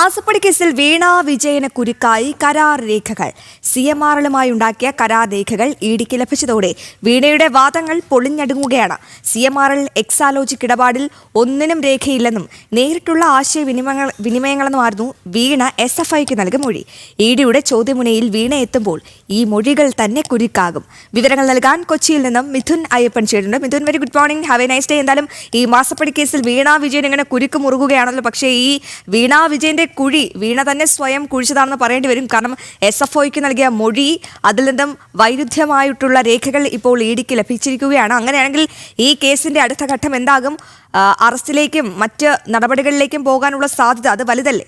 മാസപ്പടി കേസിൽ വീണ വിജയന് കുരുക്കായി കരാർ രേഖകൾ. CMRL-മായി ഉണ്ടാക്കിയ കരാർ രേഖകൾ ഇഡിക്ക് ലഭിച്ചതോടെ വീണയുടെ വാദങ്ങൾ പൊളിഞ്ഞടുങ്ങുകയാണ്. CMRL എക്സാലോജിക് ഇടപാടിൽ ഒന്നിനും രേഖയില്ലെന്നും നേരിട്ടുള്ള ആശയവിനിമയങ്ങളെന്നുമായിരുന്നു വീണ SFIക്ക് നൽകിയ മൊഴി. ഇഡിയുടെ ചോദ്യമുനയിൽ വീണ എത്തുമ്പോൾ ഈ മൊഴികൾ തന്നെ കുരുക്കാകും. വിവരങ്ങൾ നൽകാൻ കൊച്ചിയിൽ നിന്നും മിഥുൻ അയ്യപ്പൻ ചേരുന്നുണ്ട്. Mithun, very good morning, have A nice day. എന്തായാലും ഈ മാസപ്പടി കേസിൽ വീണ വിജയൻ ഇങ്ങനെ കുരുക്ക് മുറുകുകയാണല്ലോ. പക്ഷേ ഈ വീണ വിജയന്റെ കുഴി വീണ തന്നെ സ്വയം കുഴിച്ചതാണെന്ന് പറയേണ്ടി വരും. കാരണം SFIക്ക് നൽകിയ മൊഴി, അതിൽ നിന്നും വൈരുദ്ധ്യമായിട്ടുള്ള രേഖകൾ ഇപ്പോൾ ഇഡിക്ക് ലഭിച്ചിരിക്കുകയാണ്. അങ്ങനെയാണെങ്കിൽ ഈ കേസിന്റെ അടുത്ത ഘട്ടം എന്താകും? അറസ്റ്റിലേക്കും മറ്റ് നടപടികളിലേക്കും പോകാനുള്ള സാധ്യത അത് വലുതല്ലേ?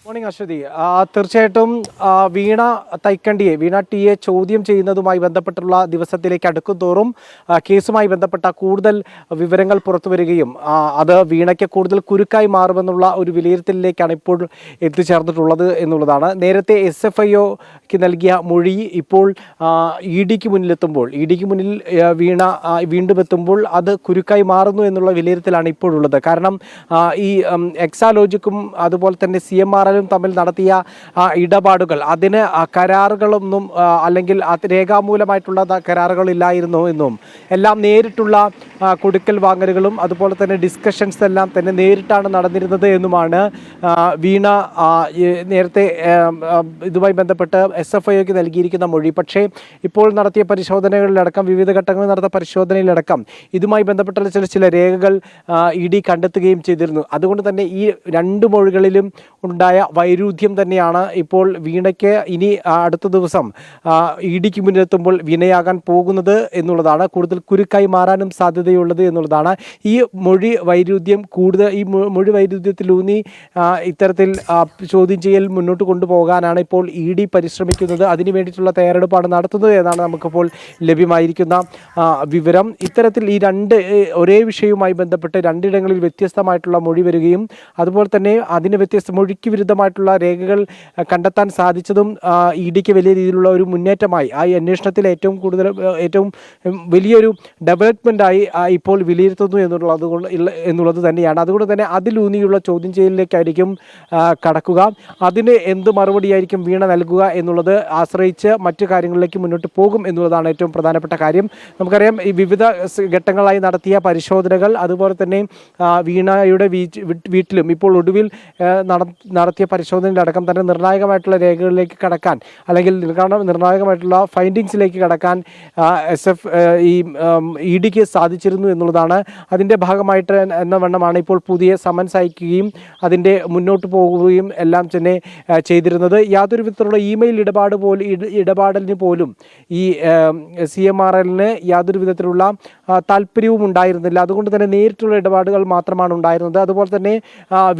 മോർണിംഗ് അശ്വതി. തീർച്ചയായിട്ടും വീണ ടിയെ ചോദ്യം ചെയ്യുന്നതുമായി ബന്ധപ്പെട്ടുള്ള ദിവസത്തിലേക്ക് അടുക്കുന്തോറും കേസുമായി ബന്ധപ്പെട്ട കൂടുതൽ വിവരങ്ങൾ പുറത്തു വരികയും അത് വീണയ്ക്ക് കൂടുതൽ കുരുക്കായി മാറുമെന്നുള്ള ഒരു വിലയിരുത്തലിലേക്കാണ് ഇപ്പോൾ എത്തിച്ചേർന്നിട്ടുള്ളത് എന്നുള്ളതാണ്. നേരത്തെ SFIക്ക് നൽകിയ മൊഴി ഇപ്പോൾ ഇഡിക്ക് മുന്നിൽ വീണ വീണ്ടും എത്തുമ്പോൾ അത് കുരുക്കായി മാറുന്നു എന്നുള്ള വിലയിരുത്തലാണ് ഇപ്പോഴുള്ളത്. കാരണം ഈ എക്സാലോജിക്കും അതുപോലെ തന്നെ CMRL തമ്മിൽ നടത്തിയ ഇടപാടുകൾ, അതിന് കരാറുകളൊന്നും അല്ലെങ്കിൽ രേഖാമൂലമായിട്ടുള്ള കരാറുകളില്ലായിരുന്നു എന്നും എല്ലാം നേരിട്ടുള്ള കൊടുക്കൽ വാങ്ങലുകളും അതുപോലെ തന്നെ ഡിസ്കഷൻസ് എല്ലാം തന്നെ നേരിട്ടാണ് നടന്നിരുന്നത് എന്നുമാണ് വീണ നേരത്തെ ഇതുമായി ബന്ധപ്പെട്ട് SFIക്ക് നൽകിയിരിക്കുന്ന മൊഴി. പക്ഷേ ഇപ്പോൾ നടത്തിയ പരിശോധനകളിലടക്കം, വിവിധ ഘട്ടങ്ങളിൽ നടന്ന പരിശോധനയിലടക്കം ഇതുമായി ബന്ധപ്പെട്ട ചില രേഖകൾ ഇഡി കണ്ടെത്തുകയും ചെയ്തിരുന്നു. അതുകൊണ്ട് തന്നെ ഈ രണ്ട് മൊഴികളിലും ഉണ്ടായ വൈരുദ്ധ്യം തന്നെയാണ് ഇപ്പോൾ വീണയ്ക്ക് ഇനി അടുത്ത ദിവസം ഇഡിക്ക് മുന്നിലെത്തുമ്പോൾ വീണയാകാൻ പോകുന്നത് എന്നുള്ളതാണ്. കൂടുതൽ കുരുക്കായി മാറാനും സാധ്യതയുള്ളത് എന്നുള്ളതാണ്. ഈ മൊഴി വൈരുദ്ധ്യത്തിലൂന്നി ഇത്തരത്തിൽ ചോദ്യം ചെയ്യൽ മുന്നോട്ട് കൊണ്ടുപോകാനാണ് ഇപ്പോൾ ഇഡി പരിശ്രമിക്കുന്നത്. അതിനു വേണ്ടിയിട്ടുള്ള തയ്യാറെടുപ്പാണ് നടത്തുന്നത് എന്നാണ് നമുക്കിപ്പോൾ ലഭ്യമായിരിക്കുന്ന വിവരം. ഇത്തരത്തിൽ ഈ ഒരേ വിഷയവുമായി ബന്ധപ്പെട്ട് രണ്ടിടങ്ങളിൽ വ്യത്യസ്തമായിട്ടുള്ള മൊഴി വരികയും അതുപോലെ തന്നെ അതിന് മൊഴിക്ക് വിരുദ്ധമായിട്ടുള്ള രേഖകൾ കണ്ടെത്താൻ സാധിച്ചതും ഇഡിക്ക് വലിയ രീതിയിലുള്ള ഒരു മുന്നേറ്റമായി, ആ അന്വേഷണത്തിൽ ഏറ്റവും വലിയൊരു ഡെവലപ്മെൻ്റായി ഇപ്പോൾ വിലയിരുത്തുന്നു എന്നുള്ളത് തന്നെയാണ്. അതുകൊണ്ട് തന്നെ അതിലൂന്നിയുള്ള ചോദ്യം ചെയ്യലിലേക്കായിരിക്കും കടക്കുക. അതിന് എന്ത് മറുപടിയായിരിക്കും വീണ നൽകുക എന്നുള്ളത് ആശ്രയിച്ച് മറ്റു കാര്യങ്ങളിലേക്ക് മുന്നോട്ട് പോകും എന്നുള്ളതാണ് ഏറ്റവും പ്രധാനപ്പെട്ട കാര്യം. നമുക്കറിയാം, ഈ വിവിധ ഘട്ടങ്ങളായി നടത്തിയ പരിശോധനകൾ, അതുപോലെ തന്നെ വീണയുടെ വീട്ടിലും ഇപ്പോൾ ഒടുവിൽ നടത്തിയ പരിശോധനയിലടക്കം തന്നെ നിർണായകമായിട്ടുള്ള രേഖകളിലേക്ക് കടക്കാൻ, അല്ലെങ്കിൽ നിർണായകമായിട്ടുള്ള ഫൈൻഡിങ്സിലേക്ക് കടക്കാൻ ഇഡിക്ക് സാധിച്ചിരുന്നു എന്നുള്ളതാണ്. അതിൻ്റെ ഭാഗമായിട്ട് എന്ന വണ്ണമാണ് ഇപ്പോൾ പുതിയ സമൻസ് അയക്കുകയും അതിൻ്റെ മുന്നോട്ട് പോകുകയും എല്ലാം തന്നെ ചെയ്തിരുന്നത്. യാതൊരു വിധത്തിലുള്ള ഇമെയിൽ ഇടപാടലിന് പോലും ഈ CMRL-ന് യാതൊരു വിധത്തിലുള്ള താല്പര്യവും ഉണ്ടായിരുന്നില്ല. അതുകൊണ്ട് തന്നെ നേരിട്ടുള്ള ഇടപാടുകൾ മാത്രമാണ് ഉണ്ടായിരുന്നത്. അതുപോലെ തന്നെ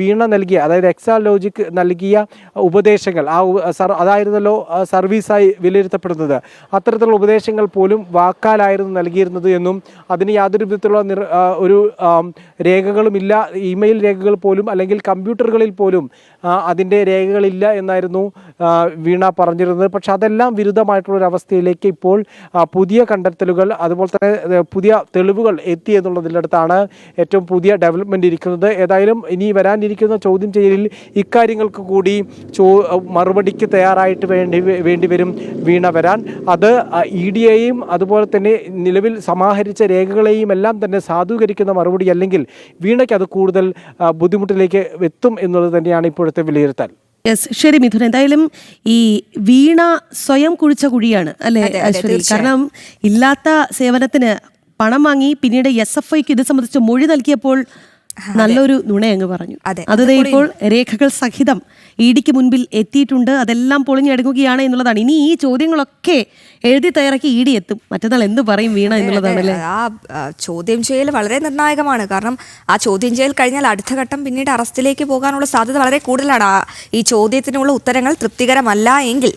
വീണ നൽകിയ, അതായത് എക്സാലോജിക് നൽകിയ ഉപദേശങ്ങൾ, അതായിരുന്നല്ലോ സർവീസായി വിലയിരുത്തപ്പെടുന്നത്. അത്തരത്തിലുള്ള ഉപദേശങ്ങൾ പോലും വാക്കാലായിരുന്നു നൽകിയിരുന്നത് എന്നും അതിന് യാതൊരു വിധത്തിലുള്ള ഒരു രേഖകളുമില്ല, ഇമെയിൽ രേഖകൾ പോലും അല്ലെങ്കിൽ കമ്പ്യൂട്ടറുകളിൽ പോലും അതിൻ്റെ രേഖകളില്ല എന്നായിരുന്നു വീണ പറഞ്ഞിരുന്നത്. പക്ഷെ അതെല്ലാം വിരുദ്ധമായിട്ടുള്ളൊരവസ്ഥയിലേക്ക് ഇപ്പോൾ പുതിയ കണ്ടെത്തലുകൾ, അതുപോലെ തന്നെ പുതിയ തെളിവുകൾ എത്തി എന്നുള്ളതിനടുത്താണ് ഏറ്റവും പുതിയ ഡെവലപ്മെൻ്റ് ഇരിക്കുന്നത്. ഏതായാലും ഇനി വരാനിരിക്കുന്ന ചോദ്യം ചെയ്യലിൽ ഇക്കാര്യങ്ങൾക്ക് കൂടി മറുപടിക്ക് തയ്യാറായിട്ട് വേണ്ടിവരും വീണ വരാൻ. അത് ഇഡിയെയും അതുപോലെ തന്നെ നിലവിൽ സമാഹരിച്ച രേഖകളെയും എല്ലാം തന്നെ സാധൂകരിക്കുന്ന മറുപടി അല്ലെങ്കിൽ വീണയ്ക്ക് അത് കൂടുതൽ ബുദ്ധിമുട്ടിലേക്ക് എത്തും എന്നുള്ളത് തന്നെയാണ് ഇപ്പോഴത്തെ വിലയിരുത്തൽ. ശരി മിഥുൻ, എന്തായാലും ഈ വീണ സ്വയം കുഴിച്ച കുഴിയാണ് അല്ലേ അശ്വതി? കാരണം ഇല്ലാത്ത സേവനത്തിന് പണം വാങ്ങി പിന്നീട് SFIക്ക് ഇത് സംബന്ധിച്ച് മൊഴി നൽകിയപ്പോൾ നല്ലൊരു നുണയങ്ങ് പറഞ്ഞു. അത് ഇപ്പോൾ രേഖകൾ സഹിതം ഇഡിക്ക് മുൻപിൽ എത്തിയിട്ടുണ്ട്. അതെല്ലാം പൊളിഞ്ഞടുങ്ങുകയാണ് എന്നുള്ളതാണ്. ഇനി ഈ ചോദ്യങ്ങളൊക്കെ എഴുതി തയ്യാറാക്കി ഇഡി എത്തും. മറ്റന്നാൾ എന്ത് പറയും വീണ എന്നുള്ളതാണ്. ആ ചോദ്യം ചെയ്യൽ വളരെ നിർണായകമാണ്. കാരണം ആ ചോദ്യം ചെയ്യൽ കഴിഞ്ഞാൽ അടുത്ത ഘട്ടം പിന്നീട് അറസ്റ്റിലേക്ക് പോകാനുള്ള സാധ്യത വളരെ കൂടുതലാണ്. ഈ ചോദ്യത്തിനുള്ള ഉത്തരങ്ങൾ തൃപ്തികരമല്ല എങ്കിൽ